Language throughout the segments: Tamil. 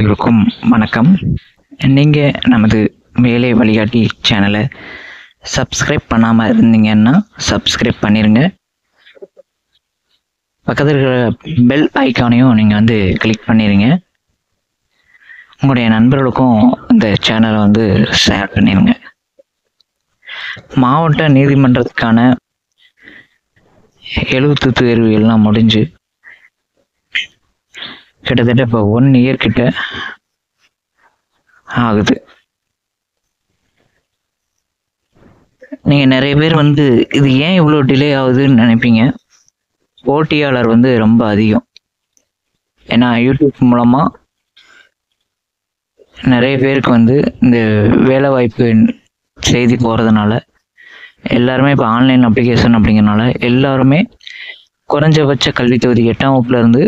அனைவருக்கும் வணக்கம். நீங்கள் நமது வேலை வழிகாட்டி சேனலை சப்ஸ்கிரைப் பண்ணாமல் இருந்தீங்கன்னா சப்ஸ்கிரைப் பண்ணிடுங்க. பக்கத்தில் இருக்கிற பெல் ஐக்கானையும் நீங்கள் கிளிக் பண்ணிடுங்க. உங்களுடைய நண்பர்களுக்கும் இந்த சேனலை ஷேர் பண்ணிடுங்க. மாவட்ட நீதிமன்றத்துக்கான எழுத்து தேர்வு எல்லாம் முடிஞ்சு கிட்டத்தட்ட இப்போ 1 இயர் கிட்ட ஆகுது. நீங்கள் நிறைய பேர் இது ஏன் இவ்வளோ டிலே ஆகுதுன்னு நினைப்பீங்க. போட்டியாளர் ரொம்ப அதிகம். ஏன்னா யூடியூப் மூலமாக நிறைய பேருக்கு இந்த வேலை வாய்ப்பு செய்தி போகிறதுனால எல்லாருமே இப்போ ஆன்லைன் அப்ளிகேஷன் அப்படிங்கிறனால எல்லாருமே குறைஞ்சபட்ச கல்வி தொகுதி 8ஆம் வகுப்புலேருந்து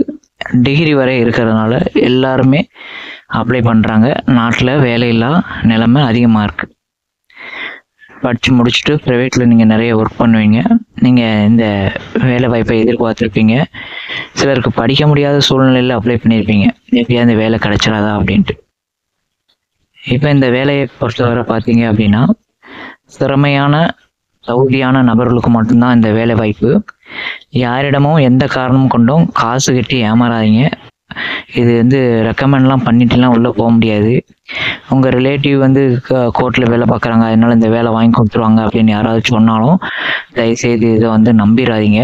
டிகிரி வரை இருக்கிறதுனால எல்லாருமே அப்ளை பண்ணுறாங்க. நாட்டில் வேலையில்லா நிலைமை அதிகமாக இருக்குது. படித்து முடிச்சுட்டு ப்ரைவேட்டில் நீங்கள் நிறைய ஒர்க் பண்ணுவீங்க. நீங்கள் இந்த வேலை வாய்ப்பை எதிர்பார்த்துருப்பீங்க. சிலருக்கு படிக்க முடியாத சூழ்நிலையில் அப்ளை பண்ணியிருப்பீங்க, எப்படியா இந்த வேலை கிடைச்சிடாதா அப்படின்ட்டு. இப்போ இந்த வேலையை பொறுத்தவரை பார்த்தீங்க அப்படின்னா திறமையான தகுதியான நபர்களுக்கு மட்டும்தான் இந்த வேலை வாய்ப்பு. யாரிடமும் எந்த காரணமும் கொண்டும் காசு கட்டி ஏமாறாதீங்க. இது ரெக்கமெண்ட்லாம் பண்ணிட்டுலாம் உள்ளே போக முடியாது. உங்கள் ரிலேட்டிவ் கோர்ட்டில் வேலை பார்க்குறாங்க, அதனால இந்த வேலை வாங்கி கொடுத்துருவாங்க அப்படின்னு யாராவது சொன்னாலும் தயவுசெய்து இதை நம்பிடாதீங்க.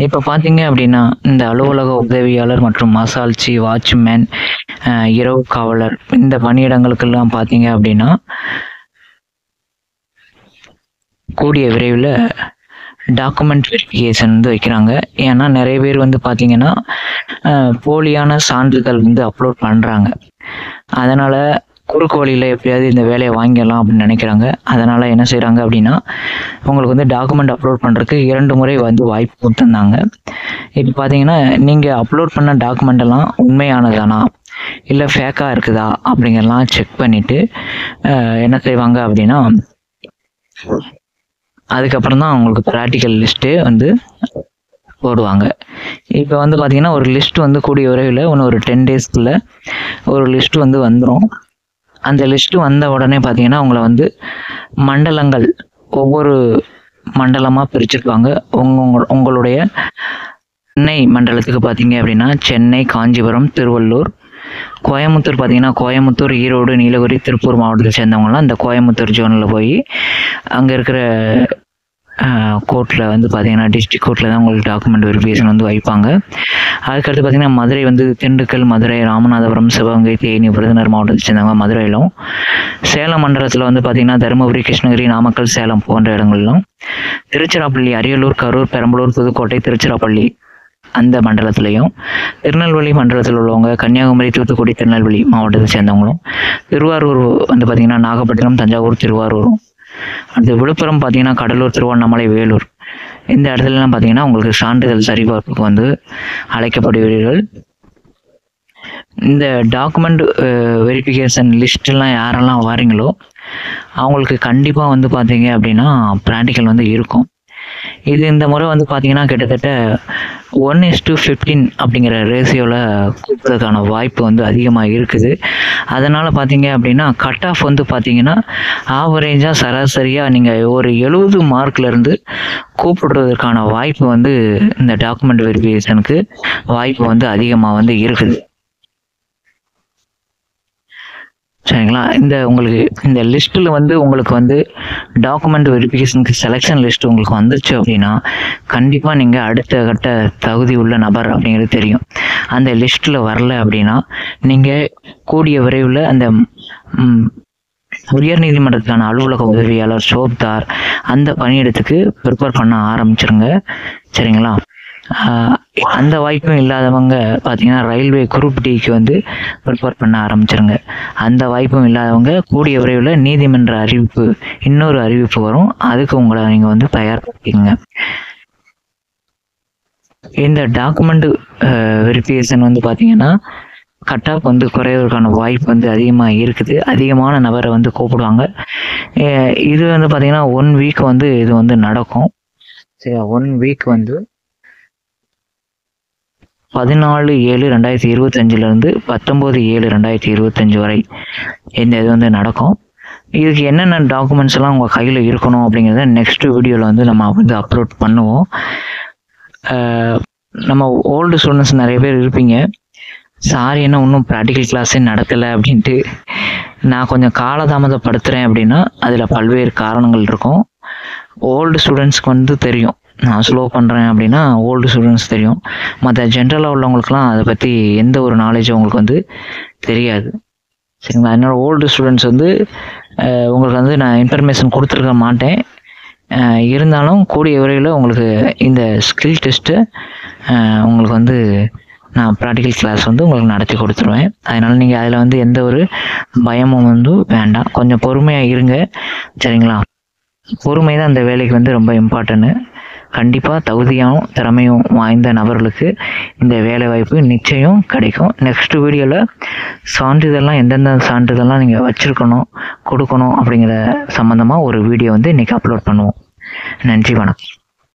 இப்போ பார்த்தீங்க அப்படின்னா இந்த அலுவலக உதவியாளர் மற்றும் மசால்ச்சி, வாட்ச்மேன், இரவு காவலர் இந்த பணியிடங்களுக்கெல்லாம் பார்த்தீங்க அப்படின்னா கூடிய விரைவில் டாக்குமெண்ட் வெரிஃபிகேஷன் வைக்கிறாங்க. ஏன்னா நிறைய பேர் பார்த்தீங்கன்னா போலியான சான்றிதழ் அப்லோட் பண்ணுறாங்க. அதனால் குறுக்கு வழியில் எப்படியாவது இந்த வேலையை வாங்கிடலாம் அப்படின்னு நினைக்கிறாங்க. அதனால் என்ன செய்கிறாங்க அப்படின்னா உங்களுக்கு டாக்குமெண்ட் அப்லோட் பண்ணுறதுக்கு 2 முறை வாய்ப்பு கொடுத்துருந்தாங்க. இப்போ பார்த்தீங்கன்னா நீங்கள் அப்லோட் பண்ண டாக்குமெண்ட் எல்லாம் உண்மையானதானா இல்லை ஃபேக்காக இருக்குதா அப்படிங்கிறலாம் செக் பண்ணிவிட்டு என்ன செய்வாங்க அப்படின்னா அதுக்கப்புறம் தான் அவங்களுக்கு ப்ராக்டிக்கல் லிஸ்ட்டு போடுவாங்க. இப்போ பார்த்தீங்கன்னா ஒரு லிஸ்ட் கூடிய விரைவில் இன்னும் ஒரு 10 டேஸ்க்குள்ளே ஒரு லிஸ்ட்டு வந்துடும். அந்த லிஸ்ட்டு வந்த உடனே பார்த்தீங்கன்னா அவங்கள மண்டலங்கள் ஒவ்வொரு மண்டலமாக பிரிச்சிருப்பாங்க. உங்களுடைய சென்னை மண்டலத்துக்கு பார்த்தீங்க அப்படின்னா சென்னை, காஞ்சிபுரம், திருவள்ளூர், கோயம்புத்தூர் பார்த்தீங்கன்னா கோயம்புத்தூர், ஈரோடு, நீலகிரி, திருப்பூர் மாவட்டத்தை சேர்ந்தவங்களாம் இந்த கோயம்புத்தூர் ஜோனில் போய் அங்கே இருக்கிற கோர்ட்டில் பார்த்தீங்கன்னா டிஸ்ட்ரிக்ட் கோர்ட்டில் தான் உங்களுக்கு டாக்குமெண்ட் வெரிஃபிகேஷன் வைப்பாங்க. அதுக்கடுத்து பார்த்தீங்கன்னா மதுரை திண்டுக்கல், மதுரை, ராமநாதபுரம், சிவகங்கை, தேனி, விருதுநகர் மாவட்டத்தை சேர்ந்தவங்க மதுரையிலும், சேலம் மண்டலத்தில் பார்த்தீங்கன்னா தருமபுரி, கிருஷ்ணகிரி, நாமக்கல், சேலம் போன்ற இடங்களிலும், திருச்சிராப்பள்ளி, அரியலூர், கரூர், பெரம்பலூர், புதுக்கோட்டை, திருச்சிராப்பள்ளி அந்த மண்டலத்திலையும், திருநெல்வேலி மண்டலத்தில் உள்ளவங்க கன்னியாகுமரி, தூத்துக்குடி, திருநெல்வேலி மாவட்டத்தை சேர்ந்தவங்களும், திருவாரூர் பார்த்தீங்கன்னா நாகப்பட்டினம், தஞ்சாவூர், திருவாரூரும், அடுத்து விழுப்புரம் பார்த்தீங்கன்னா கடலூர், திருவண்ணாமலை, வேலூர் இந்த இடத்துலலாம் பார்த்தீங்கன்னா உங்களுக்கு சான்றிதழ் சரிபார்ப்புக்கு அழைக்கப்படுவீர்கள். இந்த டாக்குமெண்ட் வெரிஃபிகேஷன் லிஸ்ட்டெல்லாம் யாரெல்லாம் வாரீங்களோ அவங்களுக்கு கண்டிப்பாக பார்த்தீங்க அப்படின்னா ப்ராக்டிக்கல் இருக்கும். இது இந்த முறை பார்த்தீங்கன்னா கிட்டத்தட்ட 1:15 அப்படிங்கிற ரேஷியோவில் கூப்பிட்றதுக்கான வாய்ப்பு அதிகமாக இருக்குது. அதனால் பார்த்தீங்க அப்படின்னா கட் ஆஃப் பார்த்தீங்கன்னா ஆவரேஜாக சராசரியாக நீங்கள் ஒரு 70 மார்க்லேருந்து கூப்பிடுறதுக்கான வாய்ப்பு இந்த டாக்குமெண்ட் வெரிஃபிகேஷனுக்கு வாய்ப்பு அதிகமாக இருக்குது. சரிங்களா? உங்களுக்கு இந்த லிஸ்ட்டில் உங்களுக்கு டாக்குமெண்ட் வெரிஃபிகேஷனுக்கு செலெக்ஷன் லிஸ்ட் உங்களுக்கு வந்துருச்சு அப்படின்னா கண்டிப்பாக நீங்கள் அடுத்த கட்ட தகுதி உள்ள நபர் அப்படிங்கிறது தெரியும். அந்த லிஸ்ட்டில் வரல அப்படின்னா நீங்கள் கூடிய விரைவில் அந்த உயர் நீதிமன்றத்துக்கான அலுவலக உதவியாளர், சோப்தார் அந்த பணியிடத்துக்கு ப்ரிப்பேர் பண்ண ஆரம்பிச்சிருங்க. சரிங்களா? அந்த வாய்ப்பும் இல்லாதவங்க பார்த்தீங்கன்னா ரயில்வே குரூப் டிக்கு ப்ரிப்பேர் பண்ண ஆரம்பிச்சிருங்க. அந்த வாய்ப்பும் இல்லாதவங்க கூடிய விரைவில் நீதிமன்ற இன்னொரு அறிவிப்பு வரும், அதுக்கு உங்களை நீங்கள் தயார்படுத்திக்கங்க. இந்த டாக்குமெண்ட் வெரிஃபிகேஷன் பார்த்தீங்கன்னா கட் ஆஃப் குறைவதற்கான வாய்ப்பு அதிகமாக இருக்குது. அதிகமான நபரை கூப்பிடுவாங்க. இது பார்த்தீங்கன்னா 1 வீக் இது நடக்கும். சரி, 1 வீக் 14/7/2025 19/7/2025 வரை இந்த இது வந்து நடக்கும். இதுக்கு என்னென்ன டாக்குமெண்ட்ஸ் எல்லாம் உங்கள் கையில் இருக்கணும் அப்படிங்கிறத நெக்ஸ்ட் வீடியோவில் வந்து நம்ம வந்து அப்லோட் பண்ணுவோம். நம்ம ஓல்டு ஸ்டூடெண்ட்ஸ் நிறைய பேர் இருப்பீங்க, சாரி என்ன இன்னும் ப்ராக்டிக்கல் கிளாஸே நடத்தலை அப்படின்ட்டு. நான் கொஞ்சம் காலதாமதப்படுத்துகிறேன் அப்படின்னா அதில் பல்வேறு காரணங்கள் இருக்கும். ஓல்டு ஸ்டூடெண்ட்ஸ்க்கு வந்து தெரியும் நான் ஸ்லோ பண்ணுறேன் அப்படின்னா ஓல்டு ஸ்டூடெண்ட்ஸ் தெரியும். மற்ற ஜென்ரலாக உள்ளவங்களுக்குலாம் அதை பற்றி எந்த ஒரு நாலேஜும் உங்களுக்கு வந்து தெரியாது. சரிங்களா? அதனால் ஓல்டு ஸ்டூடெண்ட்ஸ் வந்து உங்களுக்கு வந்து நான் இன்ஃபர்மேஷன் கொடுத்துருக்க மாட்டேன். இருந்தாலும் கூடிய விரைவில் உங்களுக்கு இந்த ஸ்கில் டெஸ்ட்டு உங்களுக்கு வந்து நான் ப்ராக்டிக்கல் கிளாஸ் வந்து உங்களுக்கு நடத்தி கொடுத்துருவேன். அதனால் நீங்கள் அதில் வந்து எந்த ஒரு பயமும் வந்து வேண்டாம். கொஞ்சம் பொறுமையாக இருங்க. சரிங்களா? பொறுமை தான் அந்த வேலைக்கு வந்து ரொம்ப இம்பார்ட்டன்ட்டு. கண்டிப்பாக தகுதியாகவும் திறமையும் வாய்ந்த நபர்களுக்கு இந்த வேலை வாய்ப்பு நிச்சயம் கிடைக்கும். நெக்ஸ்ட் வீடியோவில் சான்றிதழ்லாம் எந்தெந்த சான்றிதழ்லாம் நீங்கள் வச்சுருக்கணும் கொடுக்கணும் அப்படிங்கிற சம்மந்தமாக ஒரு வீடியோ வந்து இன்றைக்கி அப்லோட் பண்ணுவோம். நன்றி, வணக்கம்.